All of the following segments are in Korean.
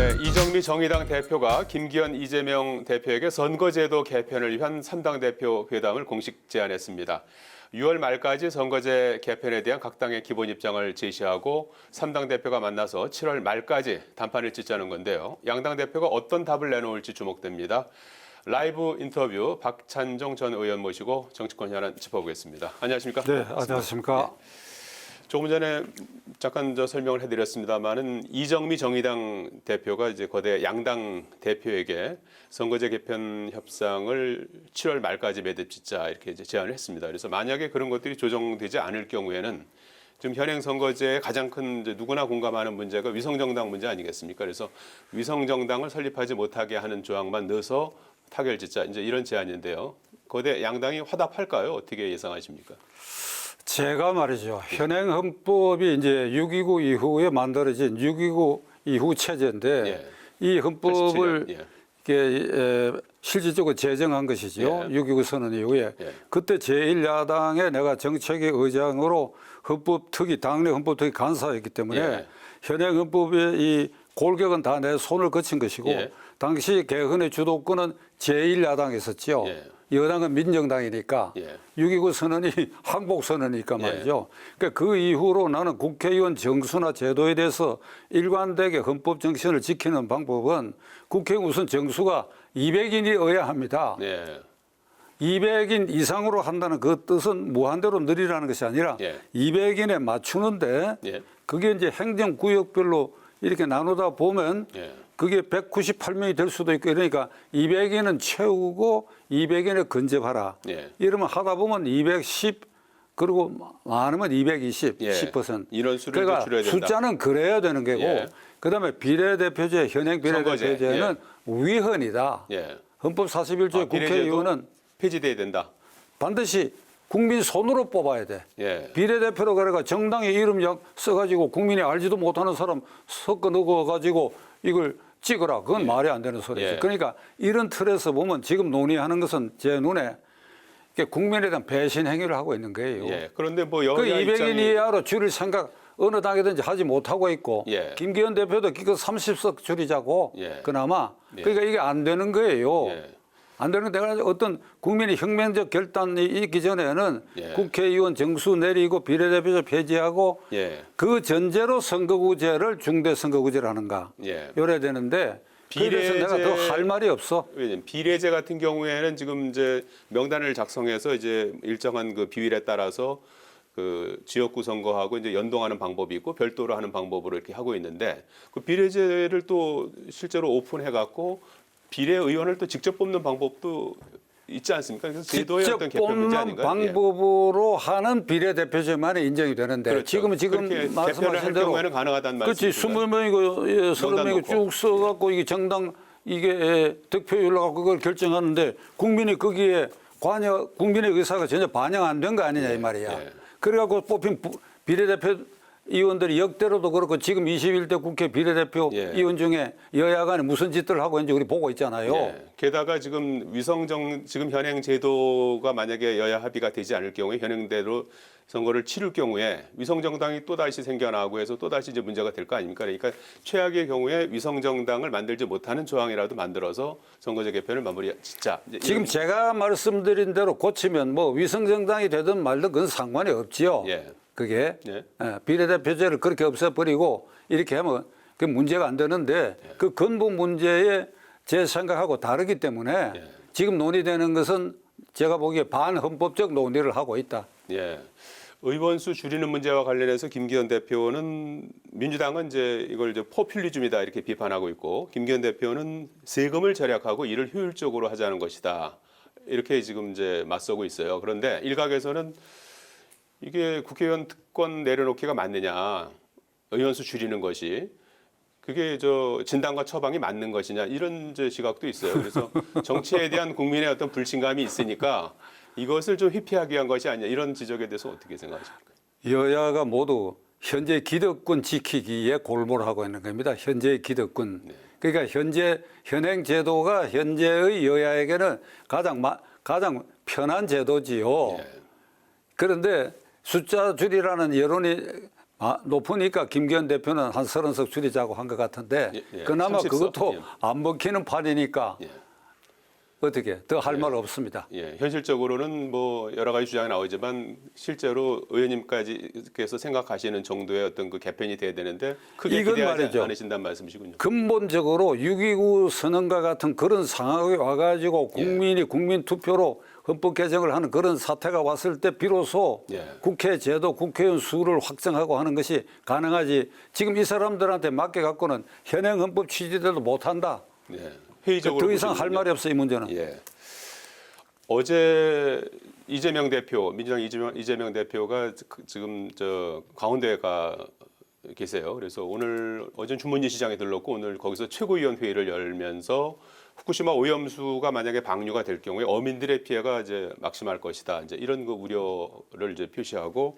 네, 이정미 정의당 대표가 김기현 이재명 대표에게 선거제도 개편을 위한 3당 대표 회담을 공식 제안했습니다. 6월 말까지 선거제 개편에 대한 각 당의 기본 입장을 제시하고 3당 대표가 만나서 7월 말까지 담판을 짓자는 건데요. 양당 대표가 어떤 답을 내놓을지 주목됩니다. 라이브 인터뷰 박찬종 전 의원 모시고 정치권 현안 짚어보겠습니다. 안녕하십니까? 네, 안녕하십니까? 네. 조금 전에 잠깐 설명을 해드렸습니다만은 이정미 정의당 대표가 이제 거대 양당 대표에게 선거제 개편 협상을 7월 말까지 매듭짓자 이렇게 이제 제안을 했습니다. 그래서 만약에 그런 것들이 조정되지 않을 경우에는 지금 현행 선거제의 가장 큰 이제 누구나 공감하는 문제가 위성정당 문제 아니겠습니까? 그래서 위성정당을 설립하지 못하게 하는 조항만 넣어서 타결짓자 이제 이런 제안인데요. 거대 양당이 화답할까요? 어떻게 예상하십니까? 제가 말이죠. 현행 헌법이 이제 6.29 이후에 만들어진 6.29 이후 체제인데 예. 이 헌법을 87년, 예. 이렇게 실질적으로 제정한 것이죠. 예. 6.29 선언 이후에. 예. 그때 제1야당에 내가 정책위 의장으로 헌법특위, 당내 헌법특위 간사였기 때문에 예. 현행 헌법의 이 골격은 다 내 손을 거친 것이고 예. 당시 개헌의 주도권은 제1야당에 있었죠. 예. 여당은 민정당이니까 예. 6.29 선언이 항복 선언이니까 말이죠. 그러니까 그 이후로 나는 국회의원 정수나 제도에 대해서 일관되게 헌법 정신을 지키는 방법은 국회의원 우선 정수가 200인이어야 합니다. 네. 200인 이상으로 한다는 그 뜻은 무한대로 늘리라는 것이 아니라 예. 200인에 맞추는데 예. 그게 이제 행정구역별로 이렇게 나누다 보면 예. 그게 198명이 될 수도 있고 이러니까 200인은 채우고 200인에 근접하라. 예. 이러면 하다 보면 210 그리고 많으면 220, 예. 10%. 이런 수를 그러니까 줄여야 된다. 숫자는 그래야 되는 거고 예. 그다음에 비례대표제, 현행 비례대표제는 위헌이다. 예. 헌법 41조의 국회의원은 폐지돼야 된다. 반드시 국민 손으로 뽑아야 돼. 예. 비례대표로 그래가 정당의 이름 써가지고 국민이 알지도 못하는 사람 섞어 넣어가지고 이걸 찍어라. 그건 말이 안 되는 소리죠. 예. 그러니까 이런 틀에서 보면 지금 논의하는 것은 제 눈에 국민에 대한 배신 행위를 하고 있는 거예요. 예. 그런데 뭐 그 여야 200인 입장이 이하로 줄일 생각 어느 당이든지 하지 못하고 있고 예. 김기현 대표도 기껏 30석 줄이자고 예. 그나마 예. 그러니까 이게 안 되는 거예요. 예. 안 되는 데가 어떤 국민의 혁명적 결단이 있기 전에는 예. 국회의원 정수 내리고 비례대표제 폐지하고 예. 그 전제로 선거구제를 중대선거구제를 하는가 예. 이래야 되는데 그래서 내가 더 할 말이 없어. 왜냐면 비례제 같은 경우에는 지금 이제 명단을 작성해서 이제 일정한 그 비율에 따라서 그 지역구 선거하고 이제 연동하는 방법이 있고 별도로 하는 방법으로 이렇게 하고 있는데 그 비례제를 또 실제로 오픈해 갖고 비례의원을 또 직접 뽑는 방법도 있지 않습니까? 그래서 제도의 직접 어떤 개편 문제 뽑는 아닌가요? 방법으로 하는 비례대표제만이 인정이 되는데 그렇죠. 지금 그렇게 말씀하신 개편을 할 대로 경우에는 가능하다는 그렇지 말씀이신가요? 20명이고 30명이 쭉 써갖고 이게 정당 이게 득표율 갖고 그걸 결정하는데 국민이 거기에 국민의 의사가 전혀 반영 안 된 거 아니냐 이 말이야. 예. 그래갖고 뽑힌 비례대표 의원들이 역대로도 그렇고 지금 21대 국회 비례대표 예. 의원 중에 여야 간에 무슨 짓들을 하고 있는지 우리 보고 있잖아요. 예. 게다가 지금 지금 현행 제도가 만약에 여야 합의가 되지 않을 경우에 현행대로 선거를 치를 경우에 위성정당이 또 다시 생겨나고 해서 또 다시 이제 문제가 될 거 아닙니까? 그러니까 최악의 경우에 위성정당을 만들지 못하는 조항이라도 만들어서 선거제 개편을 마무리 짓자. 지금 제가 말씀드린 대로 고치면 뭐 위성정당이 되든 말든 그건 상관이 없지요. 예. 그게 예. 비례대표제를 그렇게 없애버리고 이렇게 하면 그 문제가 안 되는데 그 근본 문제에 제 생각하고 다르기 때문에 지금 논의되는 것은 제가 보기에 반헌법적 논의를 하고 있다. 예. 의원수 줄이는 문제와 관련해서 김기현 대표는 민주당은 이제 이걸 이제 포퓰리즘이다 이렇게 비판하고 있고 김기현 대표는 세금을 절약하고 이를 효율적으로 하자는 것이다. 이렇게 지금 이제 맞서고 있어요. 그런데 일각에서는 이게 국회의원 특권 내려놓기가 맞느냐, 의원수 줄이는 것이 그게 진단과 처방이 맞는 것이냐 이런 이제 시각도 있어요. 그래서 정치에 대한 국민의 어떤 불신감이 있으니까 이것을 좀 회피하기 위한 것이 아니냐 이런 지적에 대해서 어떻게 생각하십니까? 여야가 모두 현재 기득권 지키기에 골몰하고 있는 겁니다. 현재의 기득권. 네. 그러니까 현행 제도가 현재의 여야에게는 가장 편한 제도지요. 예. 그런데 숫자 줄이라는 여론이 높으니까 김기현 대표는 한 30석 줄이자고 한 것 같은데 예, 그나마 30석? 그것도 예. 안 먹히는 판이니까 예. 어떻게 더 할 말 없습니다. 예, 현실적으로는 뭐 여러 가지 주장이 나오지만 실제로 의원님까지께서 생각하시는 정도의 어떤 그 개편이 돼야 되는데 크게 이건 기대하지 말이죠. 않으신다는 말씀이시군요. 근본적으로 6.29 선언과 같은 그런 상황이 와가지고 국민이 국민 투표로 헌법 개정을 하는 그런 사태가 왔을 때 비로소 예. 국회 제도, 국회의원 수를 확정하고 하는 것이 가능하지. 지금 이 사람들한테 맡겨 갖고는 현행 헌법 취지대로 못한다. 예, 회의적으로 더 이상 할 보시는군요. 말이 없어 이 문제는. 예. 어제 이재명 대표, 민주당 이재명 대표가 지금 저 강원도에 계세요. 그래서 어제 주문진 시장에 들렀고 오늘 거기서 최고위원 회의를 열면서 후쿠시마 오염수가 만약에 방류가 될 경우에 어민들의 피해가 이제 막심할 것이다. 이제 이런 그 우려를 이제 표시하고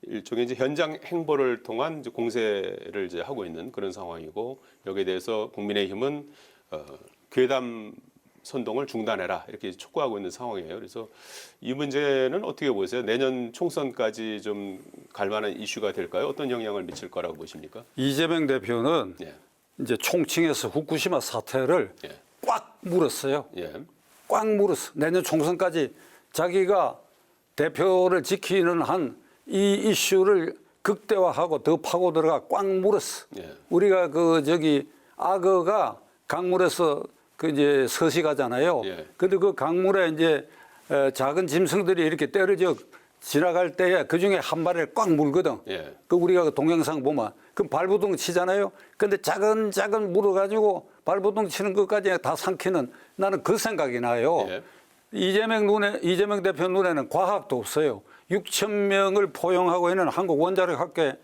일종의 이제 현장 행보를 통한 이제 공세를 이제 하고 있는 그런 상황이고 여기에 대해서 국민의힘은 괴담 선동을 중단해라 이렇게 촉구하고 있는 상황이에요. 그래서 이 문제는 어떻게 보세요? 내년 총선까지 좀 갈 만한 이슈가 될까요? 어떤 영향을 미칠 거라고 보십니까? 이재명 대표는 예, 이제 총칭해서 후쿠시마 사태를 예, 꽉 물었어요. 예, 꽉 물었어. 내년 총선까지 자기가 대표를 지키는 한 이 이슈를 극대화하고 더 파고 들어가 꽉 물었어. 예. 우리가 악어가 강물에서 이제 서식하잖아요. 예. 근데 그 강물에 이제 작은 짐승들이 이렇게 떨어져 지나갈 때에 그 중에 한 마리를 꽉 물거든. 예. 그 우리가 그 동영상 보면 그럼 발부동 치잖아요. 근데 작은 물어가지고 발부동 치는 것까지 다 삼키는 나는 그 생각이 나요. 예. 이재명 대표 눈에는 과학도 없어요. 6천 명을 포용하고 있는 한국 원자력학회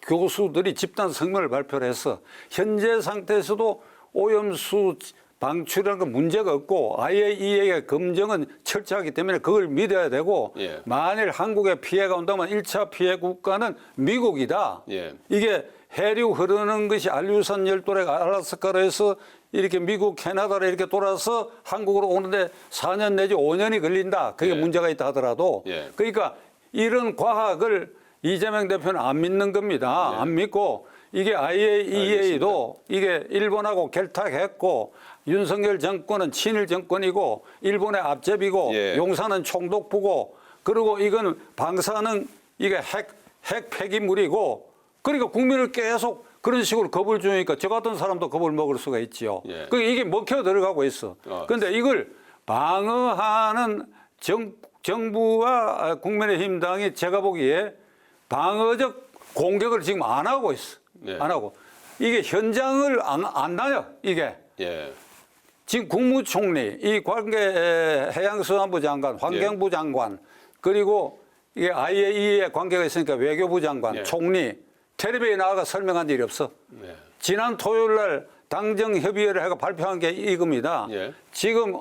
교수들이 집단 성명을 발표를 해서 현재 상태에서도 오염수 방출이라는 건 문제가 없고 IAEA의 검증은 철저하기 때문에 그걸 믿어야 되고 예. 만일 한국에 피해가 온다면 1차 피해 국가는 미국이다. 예. 이게 해류 흐르는 것이 알류산 열도래가 알라스카로 해서 이렇게 미국, 캐나다로 이렇게 돌아서 한국으로 오는데 4년 내지 5년이 걸린다. 그게 예. 문제가 있다 하더라도. 예. 그러니까 이런 과학을 이재명 대표는 안 믿는 겁니다. 예. 안 믿고 이게 IAEA도 이게 일본하고 결탁했고 윤석열 정권은 친일 정권이고 일본의 앞제비고 예. 용산은 총독부고 그리고 이건 방사능 이게 핵 폐기물이고 그러니까 국민을 계속 그런 식으로 겁을 주니까 저 같은 사람도 겁을 먹을 수가 있지요. 예. 그러니까 이게 먹혀 들어가고 있어. 그런데 이걸 방어하는 정부와 국민의힘 당이 제가 보기에 방어적 공격을 지금 안 하고 있어. 네. 안 하고. 이게 현장을 안 다녀, 이게. 예. 지금 국무총리, 이 관계 해양수산부 장관, 환경부 장관, 그리고 이게 IAEA 관계가 있으니까 외교부 장관, 예. 총리, 텔레비에 나와가 설명한 일이 없어. 네. 지난 토요일 날 당정협의회를 해가 발표한 게 이겁니다. 예. 지금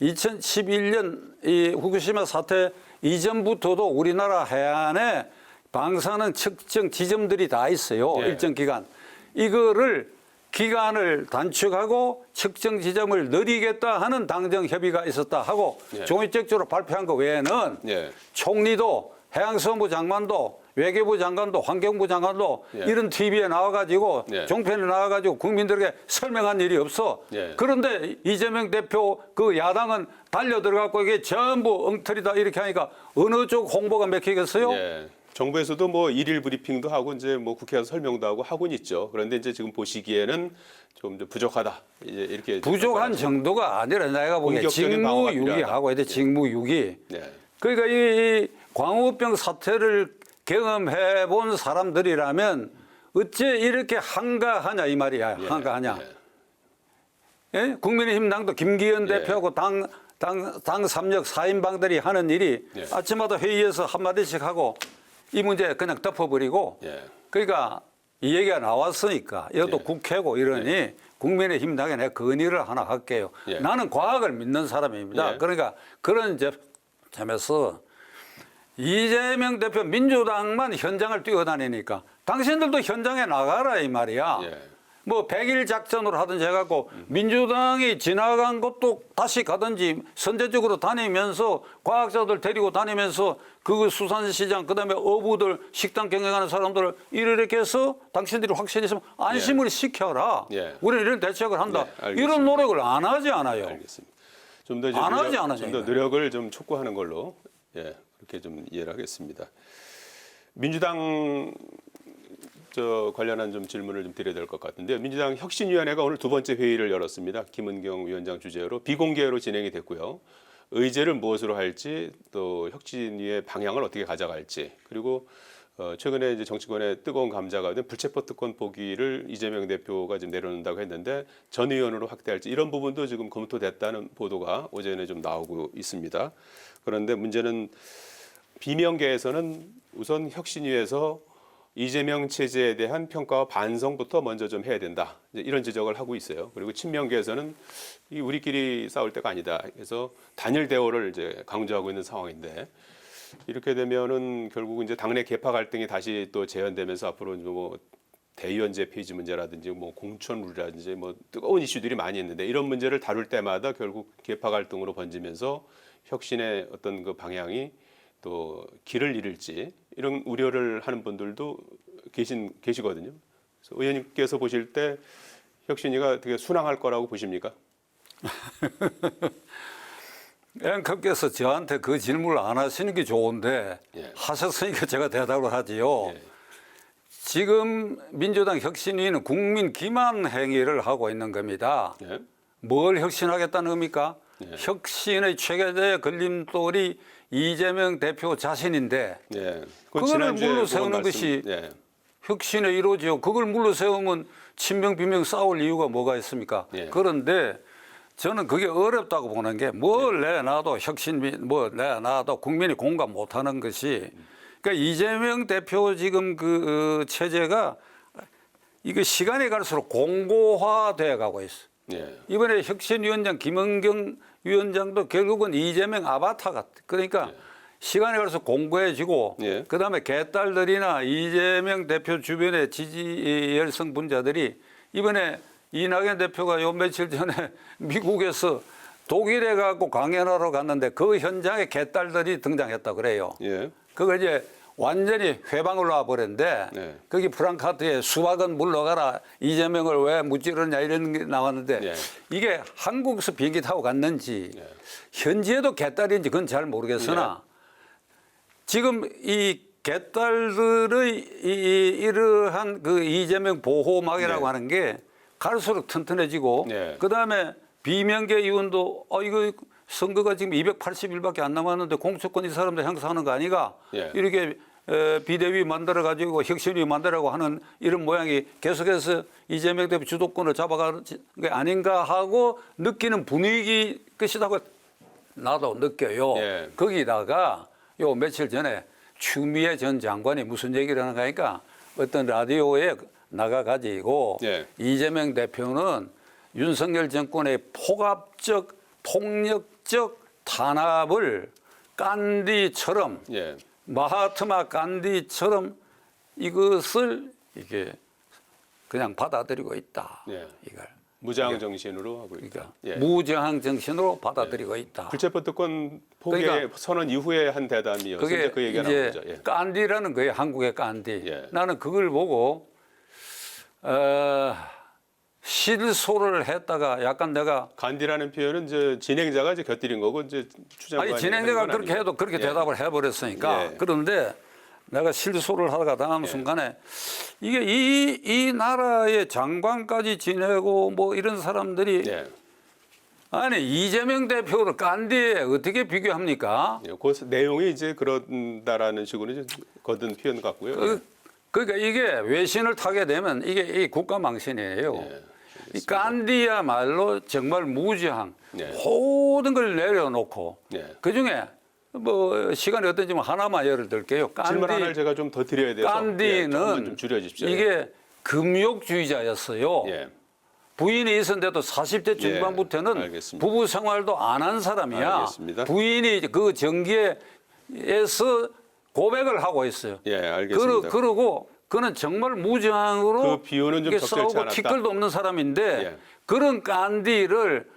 2011년 이 후쿠시마 사태 이전부터도 우리나라 해안에 방사능 측정 지점들이 다 있어요. 예. 일정 기간. 이거를 기간을 단축하고 측정 지점을 늘리겠다 하는 당정 협의가 있었다 하고 예. 종이적으로 발표한 거 외에는 예. 총리도 해양수산부 장관도 외교부 장관도 환경부 장관도 예. 이런 TV에 나와가지고 예. 종편에 나와가지고 국민들에게 설명한 일이 없어. 예. 그런데 이재명 대표 그 야당은 달려 들어갔고 이게 전부 엉터리다 이렇게 하니까 어느 쪽 홍보가 맥히겠어요? 예. 정부에서도 뭐 일일 브리핑도 하고 이제 뭐 국회에서 설명도 하고 하고는 있죠. 그런데 이제 지금 보시기에는 좀 부족하다. 이제 이렇게 부족한 정도가 아니라 내가 보기에 공격적인 방어가 직무유기하고 해야 돼. 직무유기. 네. 그러니까 이 광우병 사태를 경험해 본 사람들이라면 어째 이렇게 한가하냐 이 말이야. 예. 한가하냐. 예. 예? 국민의힘 당도 김기현 예. 대표하고 당 3역 4인방들이 하는 일이 예. 아침마다 회의에서 한마디씩 하고 이 문제 그냥 덮어버리고 예. 그러니까 이 얘기가 나왔으니까 이것도 예. 국회고 이러니 국민의힘 당에 내가 건의를 하나 할게요. 예. 나는 과학을 믿는 사람입니다. 예. 그러니까 그런 점에서 이재명 대표 민주당만 현장을 뛰어다니니까 당신들도 현장에 나가라 이 말이야. 예. 뭐 100일 작전으로 하든지 해갖고 민주당이 지나간 것도 다시 가든지 선제적으로 다니면서 과학자들 데리고 다니면서 그 수산시장 그다음에 어부들 식당 경영하는 사람들을 이렇게 해서 당신들이 확실히 있으면 안심을 시켜라. 예. 우리는 이런 대책을 한다. 네, 알겠습니다. 이런 노력을 안 하지 않아요. 알겠습니다. 좀 더 안 하지 않아요. 좀 더 노력을 좀 촉구하는 걸로 예, 그렇게 좀 이해를 하겠습니다. 민주당 관련한 좀 질문을 좀 드려야 될 것 같은데요. 민주당 혁신위원회가 오늘 두 번째 회의를 열었습니다. 김은경 위원장 주재로 비공개로 진행이 됐고요. 의제를 무엇으로 할지 또 혁신위의 방향을 어떻게 가져갈지 그리고 최근에 이제 정치권의 뜨거운 감자가 된 불체포 특권 포기를 이재명 대표가 지금 내려놓는다고 했는데 전 의원으로 확대할지 이런 부분도 지금 검토됐다는 보도가 오전에 좀 나오고 있습니다. 그런데 문제는 비명계에서는 우선 혁신위에서 이재명 체제에 대한 평가와 반성부터 먼저 좀 해야 된다. 이런 지적을 하고 있어요. 그리고 친명계에서는 이 우리끼리 싸울 때가 아니다. 그래서 단일 대오를 이제 강조하고 있는 상황인데 이렇게 되면은 결국 이제 당내 계파 갈등이 다시 또 재현되면서 앞으로 뭐 대의원제 폐지 문제라든지 뭐 공천룰이라든지 뭐 뜨거운 이슈들이 많이 있는데 이런 문제를 다룰 때마다 결국 계파 갈등으로 번지면서 혁신의 어떤 그 방향이 또 길을 잃을지 이런 우려를 하는 분들도 계시거든요. 그래서 의원님께서 보실 때 혁신위가 되게 순항할 거라고 보십니까? 앵커께서 저한테 그 질문을 안 하시는 게 좋은데 예. 하셨으니까 제가 대답을 하지요. 예. 지금 민주당 혁신위는 국민 기만 행위를 하고 있는 겁니다. 예. 뭘 혁신하겠다는 겁니까? 예. 혁신의 최대의 걸림돌이 이재명 대표 자신인데 예. 그거를 물러 세우는 것이 예. 혁신의 이루어지요. 그걸 물러 세우면 친명 비명 싸울 이유가 뭐가 있습니까? 예. 그런데 저는 그게 어렵다고 보는 게 뭘 내놔도 혁신 뭐 내놔도 국민이 공감 못하는 것이 그러니까 이재명 대표 지금 그 체제가 이거 시간이 갈수록 공고화돼 가고 있어. 예. 이번에 혁신위원장 김은경 위원장도 결국은 이재명 아바타 같아. 그러니까 시간이 갈수록 공고해지고 예. 그다음에 개딸들이나 이재명 대표 주변의 지지 열성 분자들이 이번에 이낙연 대표가 요 며칠 전에 미국에서 독일에 가고 강연하러 갔는데 그 현장에 개딸들이 등장했다 그래요. 예. 그거 이제 완전히 회방을 놔버렸는데 네. 거기 프랑카트에 수박은 물러가라 이재명을 왜 무찌르냐 이런 게 나왔는데 네. 이게 한국에서 비행기 타고 갔는지 현지에도 개딸인지 그건 잘 모르겠으나 지금 이 개딸들의 이러한 그 이재명 보호막이라고 네. 하는 게 갈수록 튼튼해지고 네. 그다음에 비명계 의원도 이거 선거가 지금 280일밖에 안 남았는데 공천권 이 사람들 행사하는 거 아니가? 예. 이렇게 비대위 만들어 가지고 혁신위 만들라고 하는 이런 모양이 계속해서 이재명 대표 주도권을 잡아가는 게 아닌가 하고 느끼는 분위기 것이라고 나도 느껴요. 예. 거기다가 요 며칠 전에 추미애 전 장관이 무슨 얘기를 하는가 하니까 어떤 라디오에 나가가지고 예. 이재명 대표는 윤석열 정권의 폭압적 폭력적 탄압을 간디처럼 예. 마하트마 간디처럼 이것을 이게 그냥 받아들이고 있다. 예. 이걸 무장 정신으로 하고 있다. 그러니까 예. 무저항 정신으로 받아들이고 있다. 불체포 특권 포기 그러니까 선언 이후에 한 대담이어서 그게 이제 그 얘기가 이제 나온 거죠. 예. 간디라는 거예요. 한국의 간디. 예. 나는 그걸 보고 실소를 했다가 약간 내가 간디라는 표현은 이제 진행자가 이제 곁들인 거고 이제 추장관이 아니 진행자가 하는 건 그렇게 아니죠. 해도 그렇게 예. 대답을 해버렸으니까 예. 그런데 내가 실소를 하다가 다음 예. 순간에 이게 이 나라의 장관까지 지내고 뭐 이런 사람들이 예. 아니 이재명 대표를 간디에 어떻게 비교합니까? 예. 그 내용이 이제 그런다라는 식으로 이제 거둔 표현 같고요. 그러니까 이게 외신을 타게 되면 이게 이 국가 망신이에요. 예. 이 간디야말로 정말 무지한 예. 모든 걸 내려놓고 예. 그 중에 뭐 시간이 어떤지 하나만 예를 들게요. 질문 하나를 제가 좀 더 드려야 돼서 간디는 조금만 좀 줄여주십시오. 이게 금욕주의자였어요. 예. 부인이 있었는데도 40대 중반부터는 알겠습니다. 부부 생활도 안 한 사람이야. 알겠습니다. 부인이 그 정계에서 고백을 하고 있어요. 예, 알겠습니다. 그러고 그는 정말 무장으로 그 비유는 좀 이게 적절치 싸우고 않았다. 티끌도 없는 사람인데 예. 그런 깐디를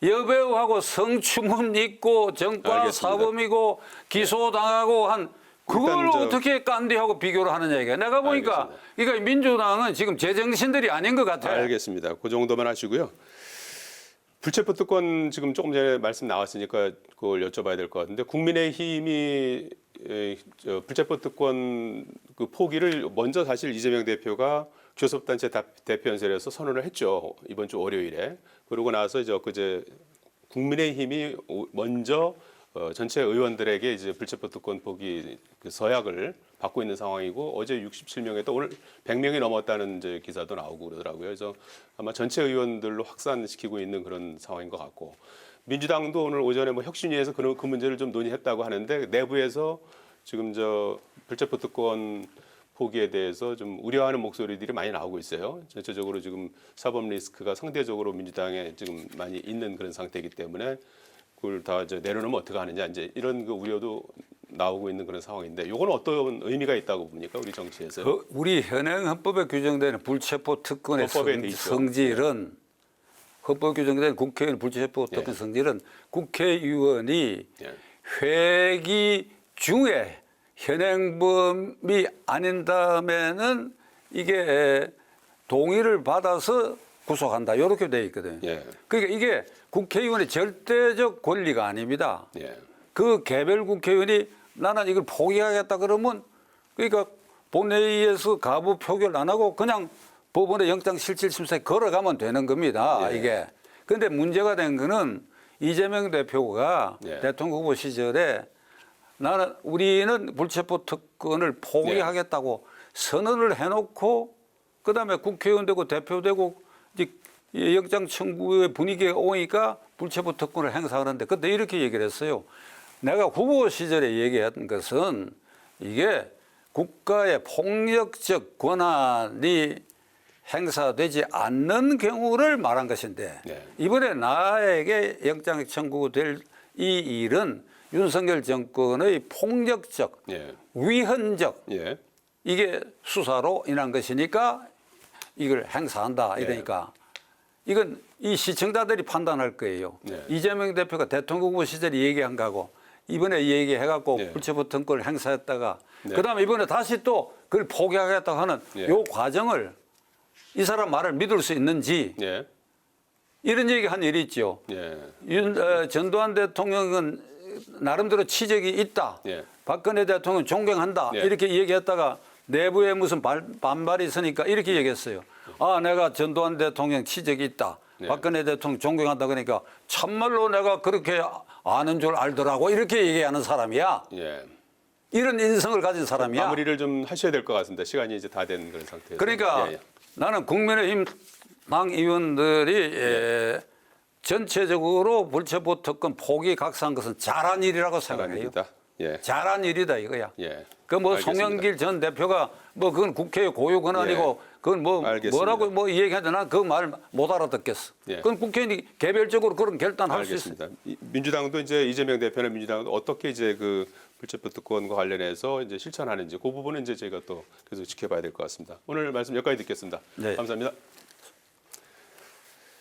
여배우하고 성추문 있고 정과 알겠습니다. 사범이고 기소당하고 한 그걸 일단 어떻게 깐디하고 비교를 하느냐 이게 내가 보니까 그러니까 민주당은 지금 제정신들이 아닌 것 같아요. 알겠습니다. 그 정도만 하시고요. 불체포 특권 지금 조금 전에 말씀 나왔으니까 그걸 여쭤봐야 될 것 같은데 국민의힘이 불체포 특권 그 포기를 먼저 사실 이재명 대표가 교섭단체 대표 연설에서 선언을 했죠. 이번 주 월요일에. 그러고 나서 이제 엊그제 국민의힘이 먼저 전체 의원들에게 이제 불체포 특권 포기 그 서약을 받고 있는 상황이고 어제 67명에 또 오늘 100명이 넘었다는 이제 기사도 나오고 그러더라고요. 그래서 아마 전체 의원들로 확산시키고 있는 그런 상황인 것 같고 민주당도 오늘 오전에 뭐 혁신위에서 그 문제를 좀 논의했다고 하는데 내부에서 지금 저 불체포 특권 포기에 대해서 좀 우려하는 목소리들이 많이 나오고 있어요. 전체적으로 지금 사법 리스크가 상대적으로 민주당에 지금 많이 있는 그런 상태이기 때문에 그걸 다 이제 내려놓으면 어떻게 하느냐 이제 이런 그 우려도 나오고 있는 그런 상황인데 이거는 어떤 의미가 있다고 봅니까 우리 정치에서? 우리 현행 헌법에 규정되는 불체포 특권의 헌법에 돼 있죠. 성질은 헌법 규정된 국회의원 불체포 특권 성질은 국회의원이 예. 회기 중에 현행범이 아닌 다음에는 이게 동의를 받아서 구속한다 이렇게 돼 있거든요. 예. 그러니까 이게 국회의원의 절대적 권리가 아닙니다. 예. 그 개별 국회의원이 나는 이걸 포기하겠다 그러면 그러니까 본회의에서 가부 표결 안 하고 그냥 법원의 영장실질심사에 걸어가면 되는 겁니다. 예. 이게. 그런데 문제가 된 거는 이재명 대표가 예. 대통령 후보 시절에 우리는 불체포 특권을 포기하겠다고 선언을 해놓고 그다음에 국회의원 되고 대표 되고 이제 영장 청구의 분위기가 오니까 불체포 특권을 행사하는데 그때 이렇게 얘기를 했어요. 내가 후보 시절에 얘기한 것은 이게 국가의 폭력적 권한이 행사되지 않는 경우를 말한 것인데 네. 이번에 나에게 영장 청구될 이 일은 윤석열 정권의 폭력적, 예. 위헌적 예. 이게 수사로 인한 것이니까 이걸 행사한다 이러니까 이건 이 시청자들이 판단할 거예요. 네. 이재명 대표가 대통령 후보 시절에 얘기한 거하고 이번에 얘기해갖고 네. 불체포 특권을 행사했다가 네. 그다음에 이번에 다시 또 그걸 포기하겠다고 하는 네. 요 과정을 이 사람 말을 믿을 수 있는지 예. 이런 얘기 한 일이 있죠. 예. 전두환 대통령은 나름대로 치적이 있다. 예. 박근혜 대통령 존경한다. 예. 이렇게 얘기했다가 내부에 무슨 반발이 있으니까 이렇게 얘기했어요. 아, 내가 전두환 대통령 치적이 있다. 네. 박근혜 대통령 존경한다. 그러니까 참말로 내가 그렇게 아는 줄 알더라고. 이렇게 얘기하는 사람이야. 예. 이런 인성을 가진 사람이야. 마무리를 좀 하셔야 될 것 같습니다. 시간이 이제 다 된 그런 상태에서. 그러니까 예, 예. 나는 국민의힘 당 의원들이 전체적으로 불체포 특권 포기 각서한 것은 잘한 일이라고 생각해요. 사랑입니다. 예. 잘한 일이다 이거야. 예. 그 뭐 알겠습니다. 송영길 전 대표가 뭐 그건 국회의 고유 권한이고 그건 뭐 알겠습니다. 뭐라고 뭐 얘기하든 난 그 말 못 알아듣겠어. 예. 그건 국회의원이 개별적으로 그런 결단할 수 있어. 알겠습니다. 민주당도 이제 이재명 대표나 민주당도 어떻게 이제 그 불체포 특권과 관련해서 이제 실천하는지 그 부분은 이제 저희가 또 계속 지켜봐야 될 것 같습니다. 오늘 말씀 여기까지 듣겠습니다. 네. 감사합니다.